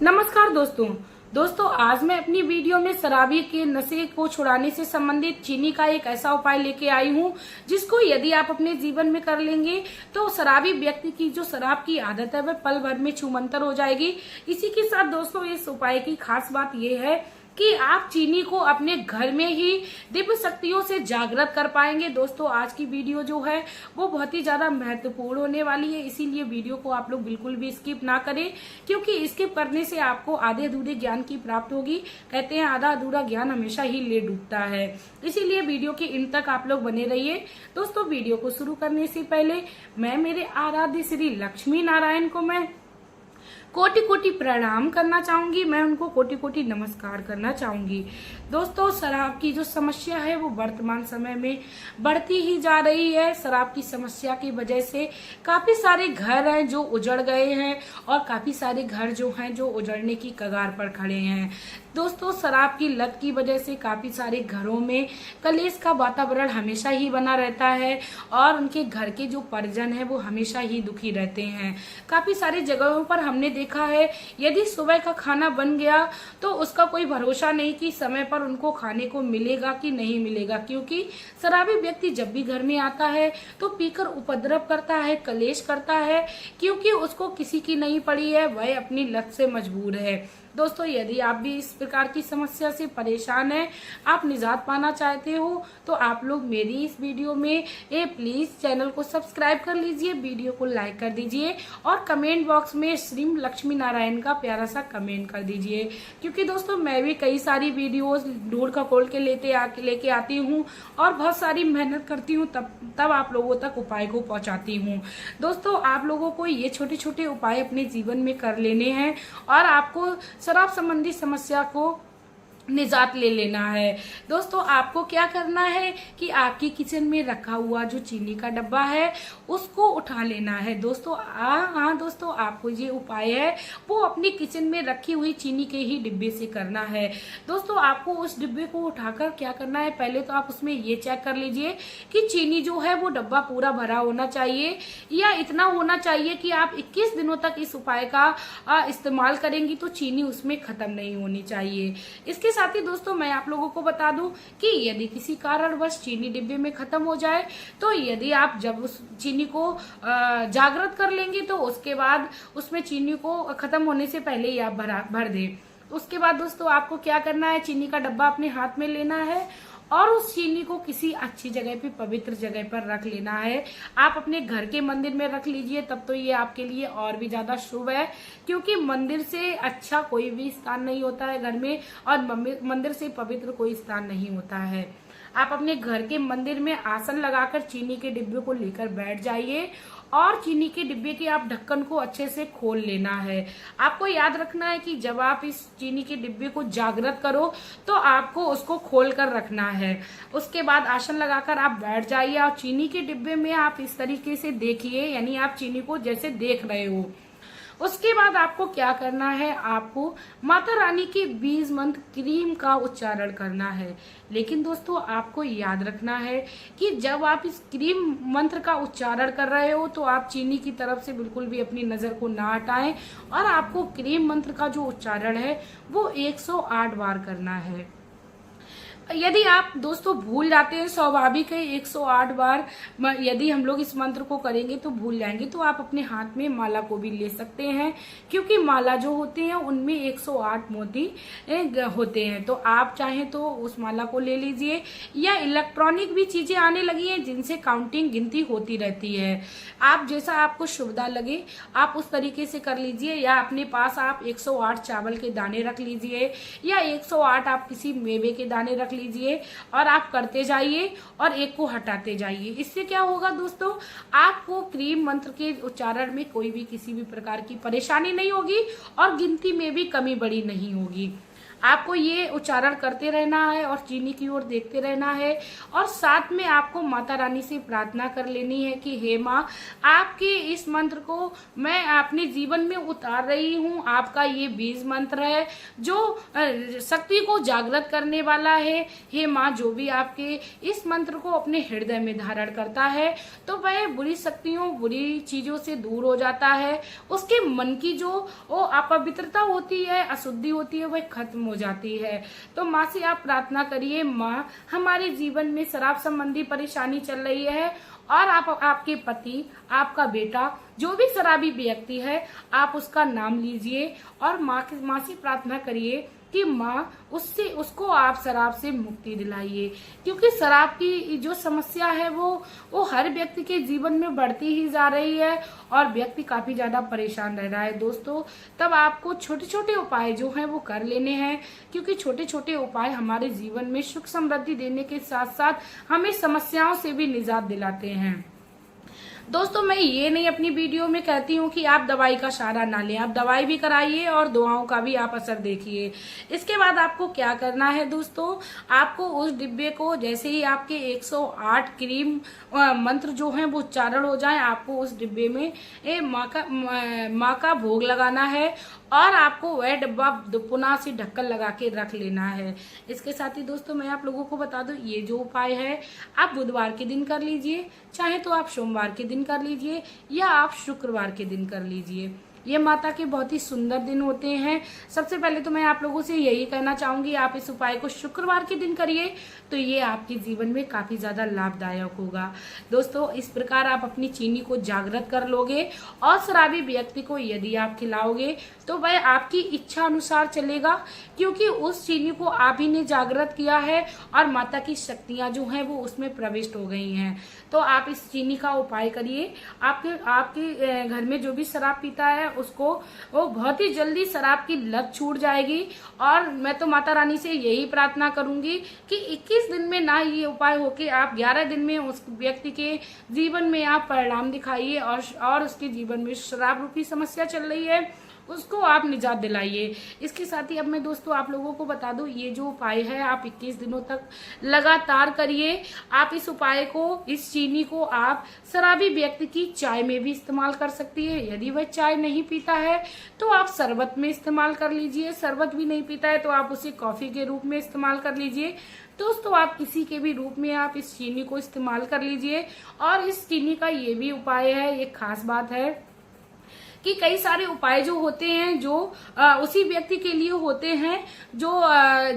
नमस्कार दोस्तों आज मैं अपनी वीडियो में शराबी के नशे को छुड़ाने से संबंधित चीनी का एक ऐसा उपाय लेके आई हूँ जिसको यदि आप अपने जीवन में कर लेंगे तो शराबी व्यक्ति की जो शराब की आदत है वह पल भर में छूमंतर हो जाएगी। इसी के साथ दोस्तों इस उपाय की खास बात यह है कि आप चीनी को अपने घर में ही दिव्य शक्तियों से जागृत कर पाएंगे। दोस्तों आज की वीडियो जो है वो बहुत ही ज्यादा महत्वपूर्ण होने वाली है, इसीलिए वीडियो को आप लोग बिल्कुल भी स्किप ना करें, क्योंकि स्किप करने से आपको आधे अधूरे ज्ञान की प्राप्त होगी। कहते हैं आधा अधूरा ज्ञान हमेशा ही ले डूबता है, इसीलिए वीडियो के इन तक आप लोग बने रहिए। दोस्तों वीडियो को शुरू करने से पहले मैं मेरे आराध्य श्री लक्ष्मी नारायण को मैं कोटि कोटि प्रणाम करना चाहूंगी, मैं उनको कोटि कोटि नमस्कार करना चाहूंगी। दोस्तों शराब की जो समस्या है वो वर्तमान समय में बढ़ती ही जा रही है। शराब की समस्या की वजह से काफी सारे घर हैं जो उजड़ गए हैं और काफी सारे घर जो हैं जो उजड़ने की कगार पर खड़े हैं। दोस्तों शराब की लत की वजह से काफी सारे घरों में कलेश का वातावरण हमेशा ही बना रहता है और उनके घर के जो परिजन है वो हमेशा ही दुखी रहते हैं। काफी सारी जगहों पर हमने देखा है यदि सुबह का खाना बन गया तो उसका कोई भरोसा नहीं कि समय पर उनको खाने को मिलेगा कि नहीं मिलेगा, क्योंकि शराबी व्यक्ति जब भी घर में आता है तो पीकर उपद्रव करता है, कलेश करता है, क्योंकि उसको किसी की नहीं पड़ी है, वह अपनी लत से मजबूर है। दोस्तों यदि आप भी इस प्रकार की समस्या से परेशान हैं, आप निजात पाना चाहते हो तो आप लोग मेरी इस वीडियो में प्लीज चैनल को सब्सक्राइब कर लीजिए, वीडियो को लाइक कर दीजिए और कमेंट बॉक्स में श्री लक्ष्मी नारायण का प्यारा सा कमेंट कर दीजिए, क्योंकि दोस्तों मैं भी कई सारी वीडियोस ढूंढ खकोल के लेके आती हूँ और बहुत सारी मेहनत करती हूँ, तब आप लोगों तक उपाय को पहुँचाती हूँ। दोस्तों आप लोगों को ये छोटे छोटे उपाय अपने जीवन में कर लेने हैं और आपको शराब संबंधी समस्या को निजात ले लेना है। दोस्तों आपको क्या करना है कि आपकी किचन में रखा हुआ जो चीनी का डब्बा है उसको उठा लेना है। दोस्तों हाँ दोस्तों आपको ये उपाय है वो अपनी किचन में रखी हुई चीनी के ही डिब्बे से करना है। दोस्तों आपको उस डिब्बे को उठाकर क्या करना है, पहले तो आप उसमें ये चेक कर लीजिए कि चीनी जो है वो डब्बा पूरा भरा होना चाहिए या इतना होना चाहिए कि आप 21 दिनों तक इस उपाय का इस्तेमाल करेंगी तो चीनी उसमें खत्म नहीं होनी चाहिए। इसके साथ ही दोस्तों मैं आप लोगों को बता दूं कि यदि किसी कारणवश चीनी डिब्बे में खत्म हो जाए तो यदि आप जब उस चीनी को जागृत कर लेंगे तो उसके बाद उसमें चीनी को खत्म होने से पहले ही आप भर दें। उसके बाद दोस्तों आपको क्या करना है, चीनी का डब्बा अपने हाथ में लेना है और उस चीनी को किसी अच्छी जगह पे पवित्र जगह पर रख लेना है। आप अपने घर के मंदिर में रख लीजिए, तब तो ये आपके लिए और भी ज्यादा शुभ है, क्योंकि मंदिर से अच्छा कोई भी स्थान नहीं होता है घर में और मंदिर से पवित्र कोई स्थान नहीं होता है। आप अपने घर के मंदिर में आसन लगाकर चीनी के डिब्बे को लेकर बैठ जाइए और चीनी के डिब्बे के आप ढक्कन को अच्छे से खोल लेना है। आपको याद रखना है कि जब आप इस चीनी के डिब्बे को जागृत करो तो आपको उसको खोल कर रखना है। उसके बाद आसन लगाकर आप बैठ जाइए और चीनी के डिब्बे में आप इस तरीके से देखिए, यानी आप चीनी को जैसे देख रहे हो। उसके बाद आपको क्या करना है, आपको माता रानी के बीज मंत्र क्रीम का उच्चारण करना है। लेकिन दोस्तों आपको याद रखना है कि जब आप इस क्रीम मंत्र का उच्चारण कर रहे हो तो आप चीनी की तरफ से बिल्कुल भी अपनी नजर को ना हटाएं और आपको क्रीम मंत्र का जो उच्चारण है वो 108 बार करना है। यदि आप दोस्तों भूल जाते हैं, स्वाभाविक है 108 बार यदि हम लोग इस मंत्र को करेंगे तो भूल जाएंगे, तो आप अपने हाथ में माला को भी ले सकते हैं, क्योंकि माला जो होते हैं उनमें 108 मोती होते हैं। तो आप चाहें तो उस माला को ले लीजिए, या इलेक्ट्रॉनिक भी चीजें आने लगी हैं जिनसे काउंटिंग गिनती होती रहती है। आप जैसा आपको सुविधा लगे आप उस तरीके से कर लीजिए, या अपने पास आप 108 चावल के दाने रख लीजिए या 108 आप किसी मेवे के दाने रख लीजिए और आप करते जाइए और एक को हटाते जाइए। इससे क्या होगा दोस्तों, आपको क्रीम मंत्र के उच्चारण में कोई भी किसी भी प्रकार की परेशानी नहीं होगी और गिनती में भी कमी बड़ी नहीं होगी। आपको ये उच्चारण करते रहना है और चीनी की ओर देखते रहना है। और साथ में आपको माता रानी से प्रार्थना कर लेनी है कि हे माँ, आपके इस मंत्र को मैं अपने जीवन में उतार रही हूँ। आपका ये बीज मंत्र है जो शक्ति को जागृत करने वाला है। हे माँ, जो भी आपके इस मंत्र को अपने हृदय में धारण करता है तो वह बुरी शक्तियों, बुरी चीजों से दूर हो जाता है। उसके मन की जो वो अपवित्रता होती है, अशुद्धि होती है, वह खत्म हो जाती है। तो माँ से आप प्रार्थना करिए, माँ हमारे जीवन में शराब संबंधी परेशानी चल रही है और आपके पति, आपका बेटा जो भी शराबी व्यक्ति है, आप उसका नाम लीजिए और माँ से प्रार्थना करिए कि माँ उसको आप शराब से मुक्ति दिलाइए। क्योंकि शराब की जो समस्या है वो हर व्यक्ति के जीवन में बढ़ती ही जा रही है और व्यक्ति काफी ज्यादा परेशान रह रहा है। दोस्तों, तब आपको छोटे छोटे उपाय जो हैं वो कर लेने हैं, क्योंकि छोटे छोटे उपाय हमारे जीवन में सुख समृद्धि देने के साथ साथ हमें समस्याओं से भी निजात दिलाते हैं। दोस्तों, मैं ये नहीं अपनी वीडियो में कहती हूँ कि आप दवाई का सहारा ना लें, आप दवाई भी कराइए और दुआओं का भी आप असर देखिए। इसके बाद आपको क्या करना है दोस्तों, आपको उस डिब्बे को जैसे ही आपके 108 क्रीम मंत्र जो हैं वो उच्चारण हो जाए, आपको उस डिब्बे में माँ का भोग लगाना है और आपको वह डिब्बा पुनः से ढक्कन लगा के रख लेना है। इसके साथ ही दोस्तों मैं आप लोगों को बता दूं, ये जो उपाय है आप बुधवार के दिन कर लीजिए, चाहे तो आप सोमवार के दिन कर लीजिए या आप शुक्रवार के दिन कर लीजिए। ये माता के बहुत ही सुंदर दिन होते हैं। सबसे पहले तो मैं आप लोगों से यही कहना चाहूंगी, आप इस उपाय को शुक्रवार के दिन करिए तो ये आपके जीवन में काफी ज्यादा लाभदायक होगा। दोस्तों, इस प्रकार आप अपनी चीनी को जागृत कर लोगे और शराबी व्यक्ति को यदि आप खिलाओगे तो वह आपकी इच्छा अनुसार चलेगा, क्योंकि उस चीनी को आप ही ने जागृत किया है और माता की शक्तियां जो हैं वो उसमें प्रविष्ट हो गई हैं। तो आप इस चीनी का उपाय करिए। आपके घर में जो भी शराब पीता है उसको वो बहुत ही जल्दी शराब की लत छूट जाएगी। और मैं तो माता रानी से यही प्रार्थना करूंगी कि 21 दिन में ना ये उपाय होके आप 11 दिन में उस व्यक्ति के जीवन में आप परिणाम दिखाइए और उसके जीवन में शराब रूपी समस्या चल रही है उसको आप निजात दिलाइए। इसके साथ ही अब मैं दोस्तों आप लोगों को बता दूं, ये जो उपाय है आप 21 दिनों तक लगातार करिए। आप इस उपाय को, इस चीनी को आप शराबी व्यक्ति की चाय में भी इस्तेमाल कर सकती है। यदि वह चाय नहीं पीता है तो आप शरबत में इस्तेमाल कर लीजिए, शरबत भी नहीं पीता है तो आप उसे कॉफी के रूप में इस्तेमाल कर लीजिए। दोस्तों, आप किसी के भी रूप में आप इस चीनी को इस्तेमाल कर लीजिए। और इस चीनी का ये भी उपाय है, एक खास बात है कि कई सारे उपाय जो होते हैं जो उसी व्यक्ति के लिए होते हैं जो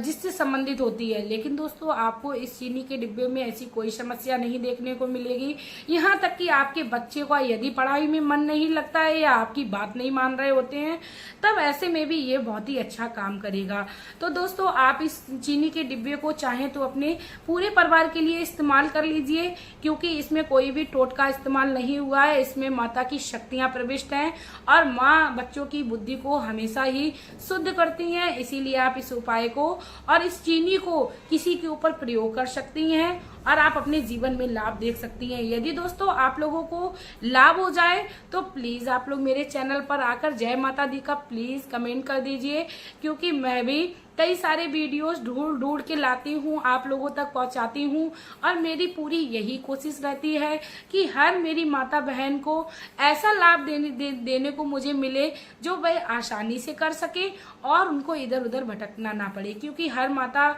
जिससे संबंधित होती है, लेकिन दोस्तों आपको इस चीनी के डिब्बे में ऐसी कोई समस्या नहीं देखने को मिलेगी। यहाँ तक कि आपके बच्चे का यदि पढ़ाई में मन नहीं लगता है या आपकी बात नहीं मान रहे होते हैं, तब ऐसे में भी ये बहुत ही अच्छा काम करेगा। तो दोस्तों, आप इस चीनी के डिब्बे को चाहे तो अपने पूरे परिवार के लिए इस्तेमाल कर लीजिए, क्योंकि इसमें कोई भी टोटका इस्तेमाल नहीं हुआ है। इसमें माता की शक्तियां प्रविष्ट हैं और माँ बच्चों की बुद्धि को हमेशा ही शुद्ध करती हैं। इसीलिए आप इस उपाय को और इस चीनी को किसी के ऊपर प्रयोग कर सकती हैं और आप अपने जीवन में लाभ देख सकती हैं। यदि दोस्तों आप लोगों को लाभ हो जाए तो प्लीज आप लोग मेरे चैनल पर आकर जय माता दी का प्लीज कमेंट कर दीजिए, क्योंकि मैं भी कई सारे वीडियोस ढूंढ के लाती हूँ, आप लोगों तक पहुँचाती हूँ और मेरी पूरी यही कोशिश रहती है कि हर मेरी माता बहन को ऐसा लाभ देने को मुझे मिले जो वह आसानी से कर सके और उनको इधर उधर भटकना ना पड़े, क्योंकि हर माता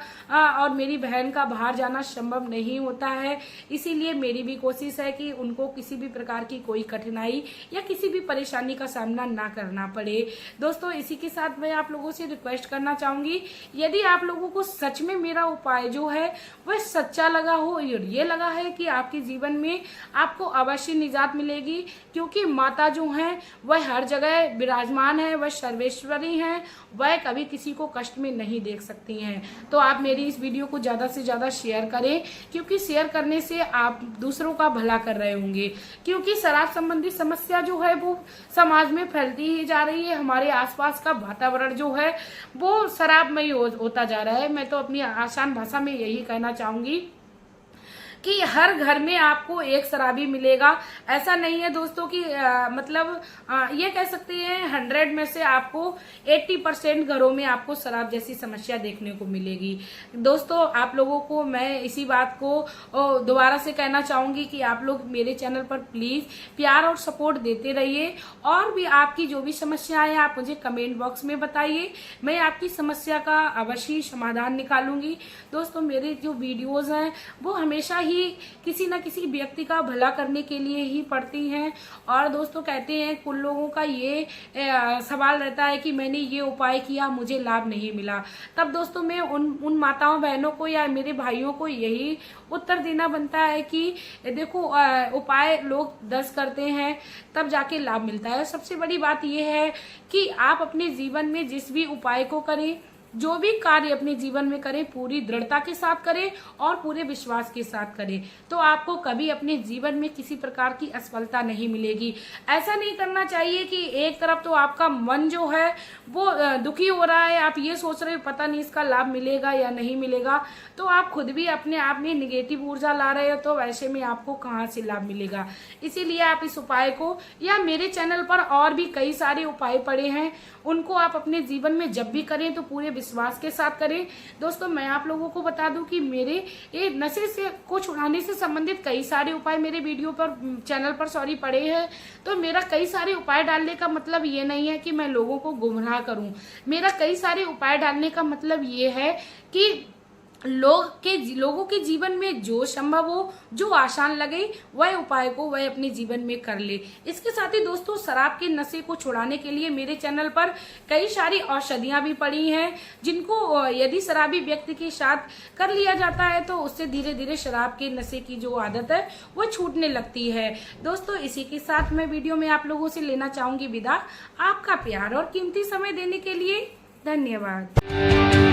और मेरी बहन का बाहर जाना संभव नहीं होता है। इसीलिए मेरी भी कोशिश है कि उनको किसी भी प्रकार की कोई कठिनाई या किसी भी परेशानी का सामना ना करना पड़े। दोस्तों, इसी के साथ मैं आप लोगों से रिक्वेस्ट करना चाहूंगी, यदि आप लोगों को सच में मेरा उपाय जो है वह सच्चा लगा हो और ये लगा है कि आपके जीवन में आपको अवश्य निजात मिलेगी, क्योंकि माता जो है वह हर जगह विराजमान है, वह सर्वेश्वरी है, वह कभी किसी को कष्ट में नहीं देख सकती हैं। तो आप मेरी इस वीडियो को ज्यादा से ज्यादा शेयर करें, क्योंकि शेयर करने से आप दूसरों का भला कर रहे होंगे। क्योंकि शराब संबंधी समस्या जो है वो समाज में फैलती ही जा रही है। हमारे आसपास का वातावरण जो है वो शराबमयी होता जा रहा है। मैं तो अपनी आसान भाषा में यही कहना चाहूंगी कि हर घर में आपको एक शराबी मिलेगा। ऐसा नहीं है दोस्तों कि ये कह सकते हैं 100 में से आपको 80% घरों में आपको शराब जैसी समस्या देखने को मिलेगी। दोस्तों आप लोगों को मैं इसी बात को दोबारा से कहना चाहूंगी कि आप लोग मेरे चैनल पर प्लीज प्यार और सपोर्ट देते रहिए, और भी आपकी जो भी समस्याएं आप मुझे कमेंट बॉक्स में बताइए, मैं आपकी समस्या का अवश्य समाधान निकालूंगी। दोस्तों मेरे जो वीडियोज हैं वो हमेशा ही किसी न किसी व्यक्ति का भला करने के लिए ही पड़ती हैं। और दोस्तों कहते हैं कुछ लोगों का ये सवाल रहता है कि मैंने ये उपाय किया मुझे लाभ नहीं मिला। तब दोस्तों मैं उन माताओं बहनों को या मेरे भाइयों को यही उत्तर देना बनता है कि देखो उपाय लोग 10 करते हैं तब जाके लाभ मिलता है। सबसे बड़ी बात यह है कि आप अपने जीवन में जिस भी उपाय को करें, जो भी कार्य अपने जीवन में करें, पूरी दृढ़ता के साथ करें और पूरे विश्वास के साथ करें, तो आपको कभी अपने जीवन में किसी प्रकार की असफलता नहीं मिलेगी। ऐसा नहीं करना चाहिए कि एक तरफ तो आपका मन जो है वो दुखी हो रहा है, आप ये सोच रहे हो पता नहीं इसका लाभ मिलेगा या नहीं मिलेगा, तो आप खुद भी अपने आप में निगेटिव ऊर्जा ला रहे हो, तो वैसे में आपको कहाँ से लाभ मिलेगा। इसीलिए आप इस उपाय को, या मेरे चैनल पर और भी कई सारे उपाय पड़े हैं, उनको आप अपने जीवन में जब भी करें तो पूरे विश्वास के साथ करें। दोस्तों मैं आप लोगों को बता दूं कि मेरे ये नशे से को छुड़ाने से संबंधित कई सारे उपाय मेरे वीडियो पर चैनल पर पड़े हैं। तो मेरा कई सारे उपाय डालने का मतलब ये नहीं है कि मैं लोगों को गुमराह करूं। मेरा कई सारे उपाय डालने का मतलब ये है कि लोगों के जीवन में जो संभव हो, जो आसान लगे, वह उपाय को वह अपने जीवन में कर ले। इसके साथ ही दोस्तों शराब के नशे को छुड़ाने के लिए मेरे चैनल पर कई सारी औषधियां भी पड़ी हैं, जिनको यदि शराबी व्यक्ति के साथ कर लिया जाता है तो उससे धीरे धीरे शराब के नशे की जो आदत है वो छूटने लगती है। दोस्तों इसी के साथ मैं वीडियो में आप लोगों से लेना चाहूंगी विदा। आपका प्यार और कीमती समय देने के लिए धन्यवाद।